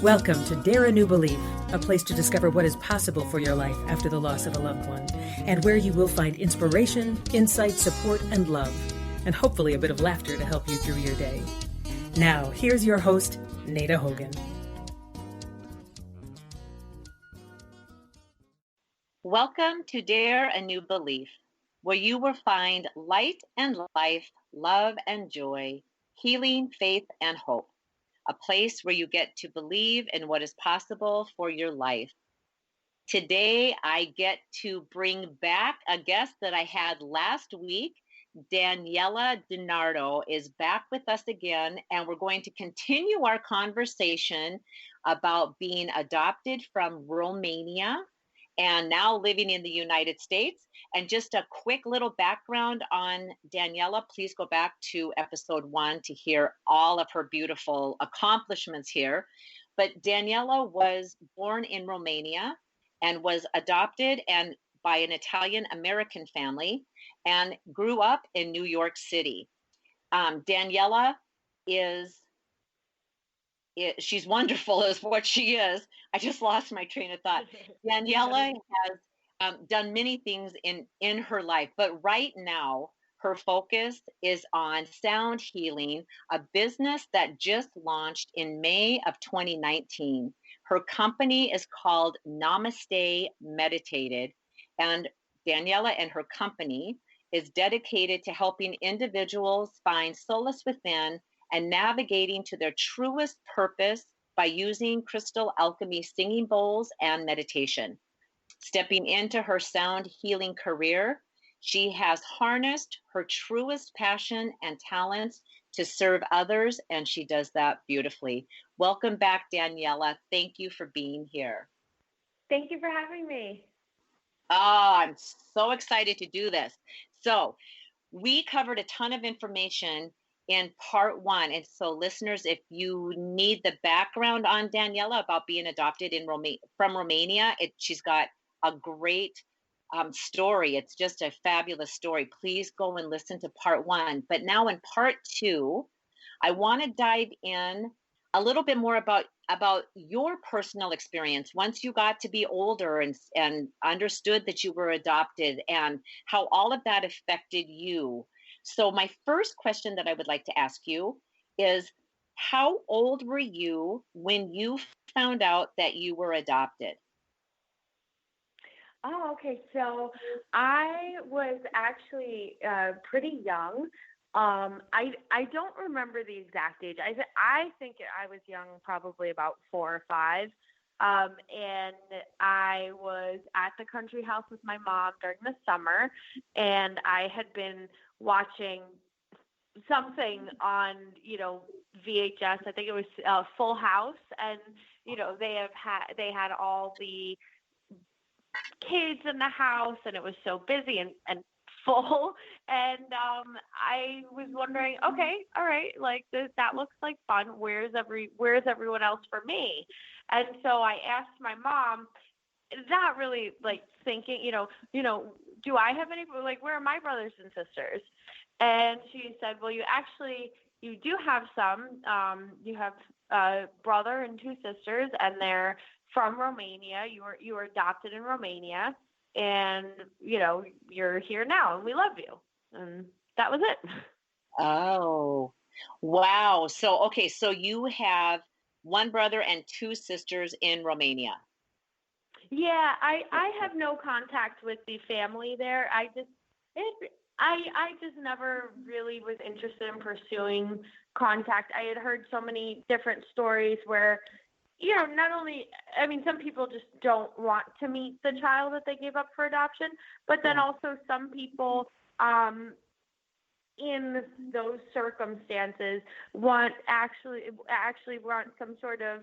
Welcome to Dare a New Belief, a place to discover what is possible for your life after the loss of a loved one, and where you will find inspiration, insight, support, and love, and hopefully a bit of laughter to help you through your day. Now, here's your host, Nada Hogan. Welcome to Dare a New Belief, where you will find light and life, love and joy, healing, faith, and hope. A place where you get to believe in what is possible for your life. Today, I get to bring back a guest that I had last week. Daniela DiNardo is back with us again, and we're going to continue our conversation about being adopted from Romania and now living in the United States. And just a quick little background on Daniela, please go back to episode 1 to hear all of her beautiful accomplishments here. But Daniela was born in Romania and was adopted and by an Italian-American family and grew up in New York City. Daniela she's wonderful is what she is. I just lost my train of thought. Daniela has done many things in her life, but right now her focus is on sound healing, a business that just launched in May of 2019. Her company is called Namaste Meditated, and Daniela and her company is dedicated to helping individuals find solace within and navigating to their truest purpose by using crystal alchemy singing bowls and meditation. Stepping into her sound healing career, she has harnessed her truest passion and talents to serve others, and she does that beautifully. Welcome back, Daniela. Thank you for being here. Thank you for having me. Oh, I'm so excited to do this. So we covered a ton of information in part 1. And so listeners, if you need the background on Daniela about being adopted from Romania, she's got a great story. It's just a fabulous story. Please go and listen to part 1. But now in part 2, I want to dive in a little bit more about your personal experience once you got to be older and understood that you were adopted and how all of that affected you. So my first question that I would like to ask you is, how old were you when you found out that you were adopted? Oh, okay. So I was actually pretty young. I don't remember the exact age. I think I was young, probably about 4 or 5. And I was at the country house with my mom during the summer, and I had been watching something on, VHS. I think it was Full House, and they had all the kids in the house, and it was so busy and full. And I was wondering, okay, all right, like that looks like fun. Where's everyone else for me? And so I asked my mom, not really like thinking, do I have any, like, where are my brothers and sisters? And she said, well, you do have some. You have a brother and 2 sisters, and they're from Romania. You were adopted in Romania, and you're here now, and we love you. And that was it. Oh, wow. So you have 1 brother and 2 sisters in Romania. Yeah, I have no contact with the family there. I just never really was interested in pursuing contact. I had heard so many different stories where, not only, some people just don't want to meet the child that they gave up for adoption, but then also some people in those circumstances actually want some sort of,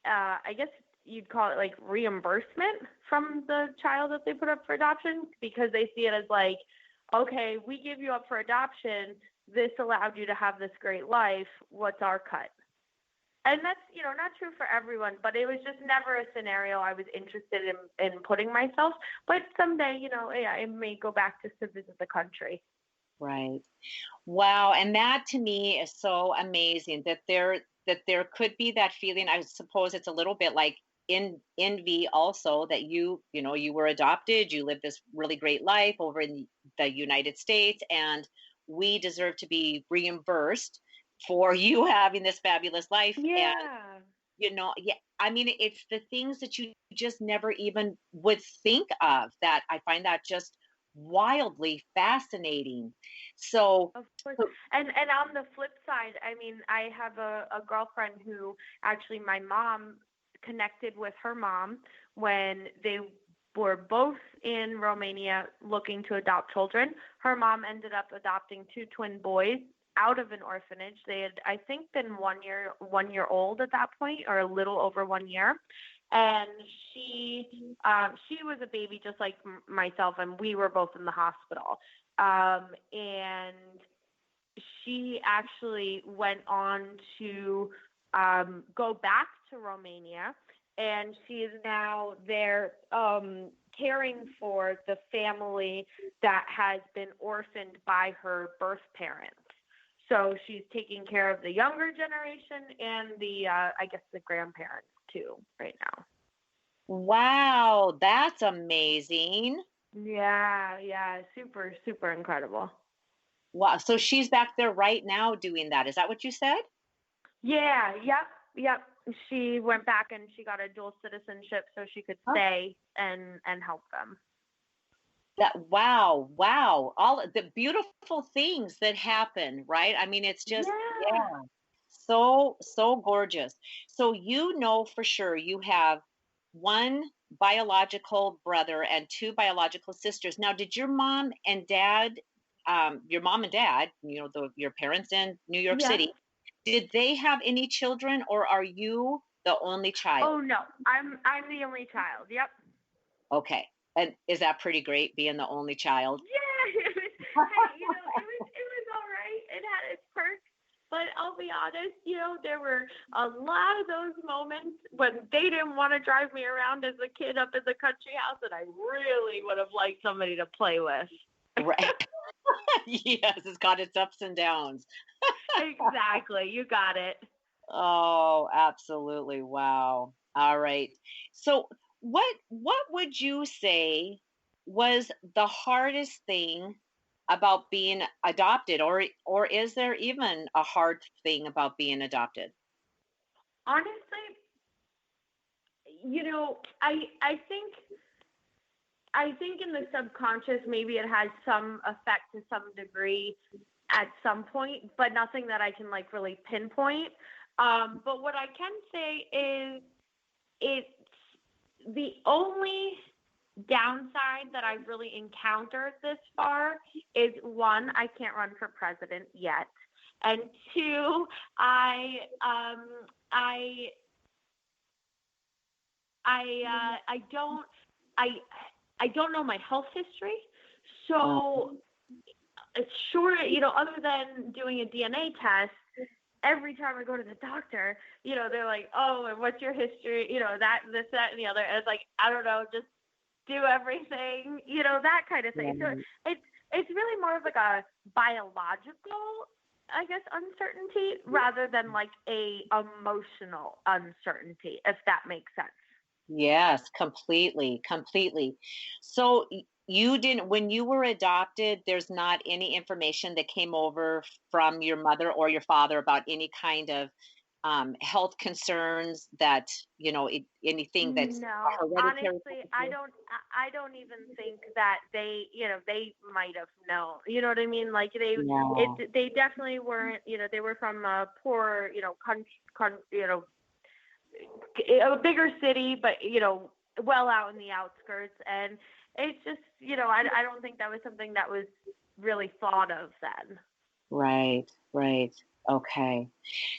I guess you'd call it like reimbursement from the child that they put up for adoption, because they see it as like, okay, we give you up for adoption, this allowed you to have this great life. What's our cut? And that's, not true for everyone, but it was just never a scenario I was interested in putting myself. But someday, I may go back just to visit the country. Right. Wow. And that to me is so amazing that there could be that feeling. I suppose it's a little bit like in envy also that you were adopted, you lived this really great life over in the United States, and we deserve to be reimbursed for you having this fabulous life. And Yeah. yeah, I mean, it's the things that you just never even would think of, that I find that just wildly fascinating. So, Of course. so And on the flip side, I mean, I have a girlfriend who actually my mom connected with her mom when they were both in Romania looking to adopt children. Her mom ended up adopting two twin boys out of an orphanage. They had, I think, been 1 year old at that point, or a little over 1 year. And she was a baby just like myself, and we were both in the hospital. And she actually went on to go back to Romania, and she is now there caring for the family that has been orphaned by her birth parents. So she's taking care of the younger generation and I guess the grandparents too right now. wow, that's amazing. Yeah, super, super incredible. Wow. So she's back there right now doing that. Is that what you said? Yeah, yep. She went back and she got a dual citizenship so she could Huh? stay and help them. Wow, wow. All the beautiful things that happen, right? I mean, it's just, Yeah. yeah, so gorgeous. So for sure you have one biological brother and two biological sisters. Now, did your mom and dad, your parents in New York Yes. City, did they have any children, or are you the only child? Oh no, I'm the only child. Yep. Okay. And is that pretty great being the only child? Yeah. Hey, it was all right. It had its perks. But I'll be honest, there were a lot of those moments when they didn't want to drive me around as a kid up in the country house, and I really would have liked somebody to play with. Right. Yes, it's got its ups and downs. Exactly. You got it. Oh, absolutely. Wow. All right. So what would you say was the hardest thing about being adopted, or is there even a hard thing about being adopted? Honestly, I think in the subconscious maybe it has some effect to some degree at some point, but nothing that I can like really pinpoint. But what I can say is it's the only downside that I've really encountered this far is one, I can't run for president yet, and two, I I don't I I don't know my health history, Uh, so it's sure, other than doing a DNA test, every time I go to the doctor, they're like, oh, and what's your history? That, this, that, and the other. And it's like, I don't know, just do everything, that kind of thing. So right. it's really more of like a biological, I guess, uncertainty rather than like a emotional uncertainty, if that makes sense. Yes, completely, completely. So you didn't, when you were adopted, there's not any information that came over from your mother or your father about any kind of health concerns that, anything that's No, hereditary. honestly, I don't even think that they might have known. You know what I mean? Like No. they definitely weren't. They were from a poor, a bigger city, but well out in the outskirts, and it's just, I don't think that was something that was really thought of then. Right, right. Okay.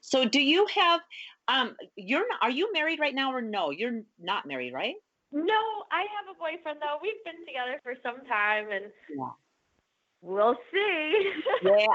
So do you have are you married right now, or no? You're not married, right? No, I have a boyfriend though. We've been together for some time, and Yeah. We'll see. Yeah.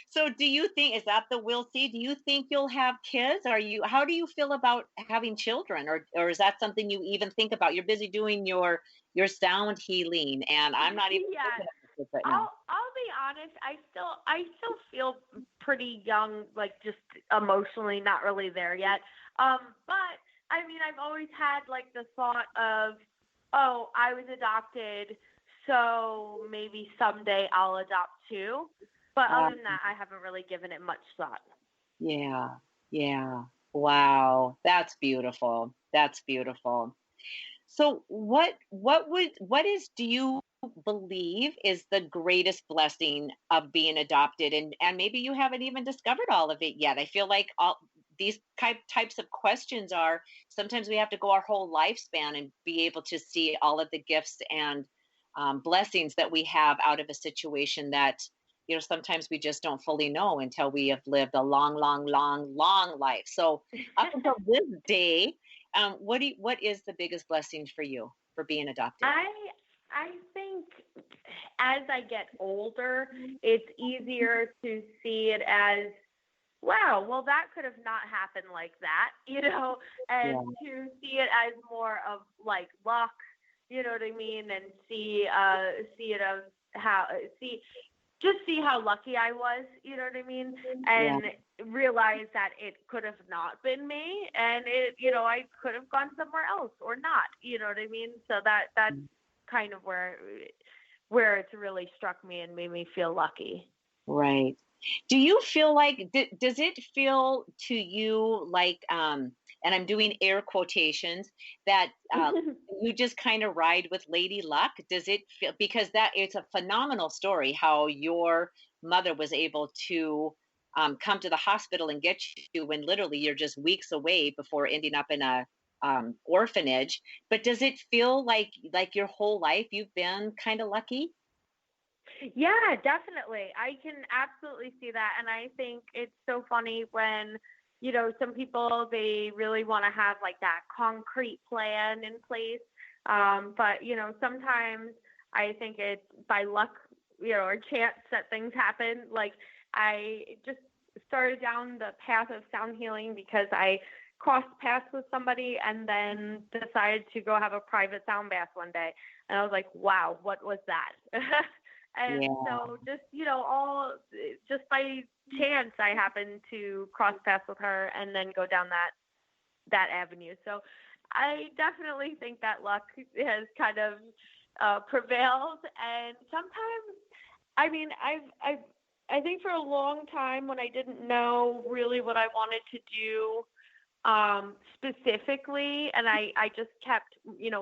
So do you think, is that the will see? Do you think you'll have kids? How do you feel about having children? Or is that something you even think about? You're busy doing your sound healing, and I'm not even Yeah. thinking about this right now. I'll be honest, I still feel pretty young, like just emotionally not really there yet. But I mean, I've always had like the thought of, oh, I was adopted, so maybe someday I'll adopt too. But other than that, I haven't really given it much thought. Yeah. Yeah. Wow. That's beautiful. That's beautiful. So what is do you believe is the greatest blessing of being adopted? And maybe you haven't even discovered all of it yet. I feel like all these types of questions are sometimes we have to go our whole lifespan and be able to see all of the gifts and blessings that we have out of a situation that sometimes we just don't fully know until we have lived a long, long, long, long life. So up until this day, what is the biggest blessing for you for being adopted? I think as I get older, it's easier to see it as, wow, well, that could have not happened like that, and Yeah. to see it as more of like luck, you know what I mean, and see it of how see how lucky I was, you know what I mean, Yeah. and realize that it could have not been me, and I could have gone somewhere else or not, you know what I mean. So that's kind of where it's really struck me and made me feel lucky. Right. Do you feel like does it feel to you like and I'm doing air quotations that you just kind of ride with Lady Luck? Does it feel, because that it's a phenomenal story how your mother was able to come to the hospital and get you when literally you're just weeks away before ending up in a orphanage. But does it feel like your whole life you've been kind of lucky? Yeah, definitely. I can absolutely see that. And I think it's so funny when, some people, they really want to have like that concrete plan in place. But, sometimes I think it's by luck, or chance that things happen. Like I just started down the path of sound healing because I crossed paths with somebody and then decided to go have a private sound bath one day. And I was like, wow, what was that? And Yeah. so all just by chance, I happened to cross paths with her and then go down that avenue. So I definitely think that luck has kind of prevailed. And sometimes, I mean, I think for a long time when I didn't know really what I wanted to do specifically, and I just kept,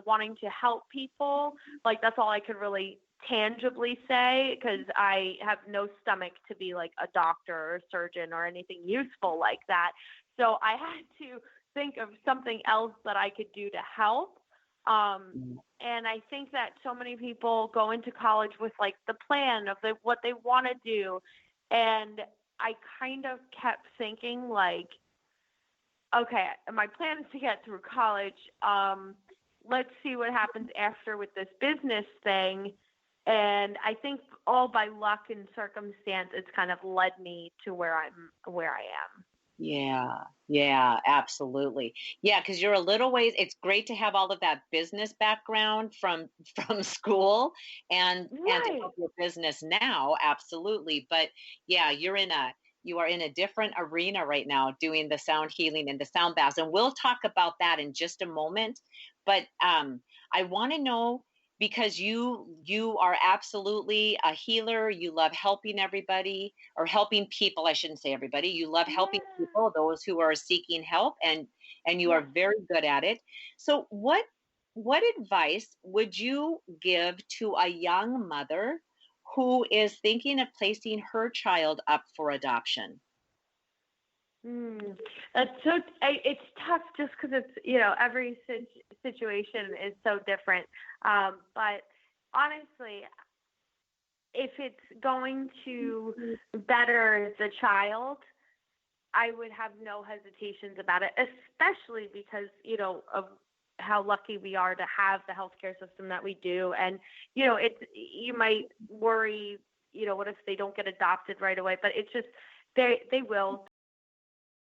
wanting to help people. Like that's all I could really tangibly say because I have no stomach to be like a doctor or surgeon or anything useful like that. So I had to think of something else that I could do to help. And I think that so many people go into college with like the plan of what they want to do. And I kind of kept thinking like, okay, my plan is to get through college. Let's see what happens after with this business thing. And I think all by luck and circumstance, it's kind of led me to where I am. Yeah, yeah, absolutely. Yeah, because you're a little ways. It's great to have all of that business background from from school and to Right. help your business now, absolutely. But yeah, you are in a different arena right now doing the sound healing and the sound baths, and we'll talk about that in just a moment. But I want to know because you are absolutely a healer. You love helping everybody or helping people. I shouldn't say everybody. You love helping Yeah. people, those who are seeking help, and you are Yes. very good at it. So what advice would you give to a young mother who is thinking of placing her child up for adoption? Mm, that's so. It's tough just because it's every situation is so different. But honestly, if it's going to better the child, I would have no hesitations about it, especially because of how lucky we are to have the healthcare system that we do. And, you might worry, what if they don't get adopted right away? But it's just, they will.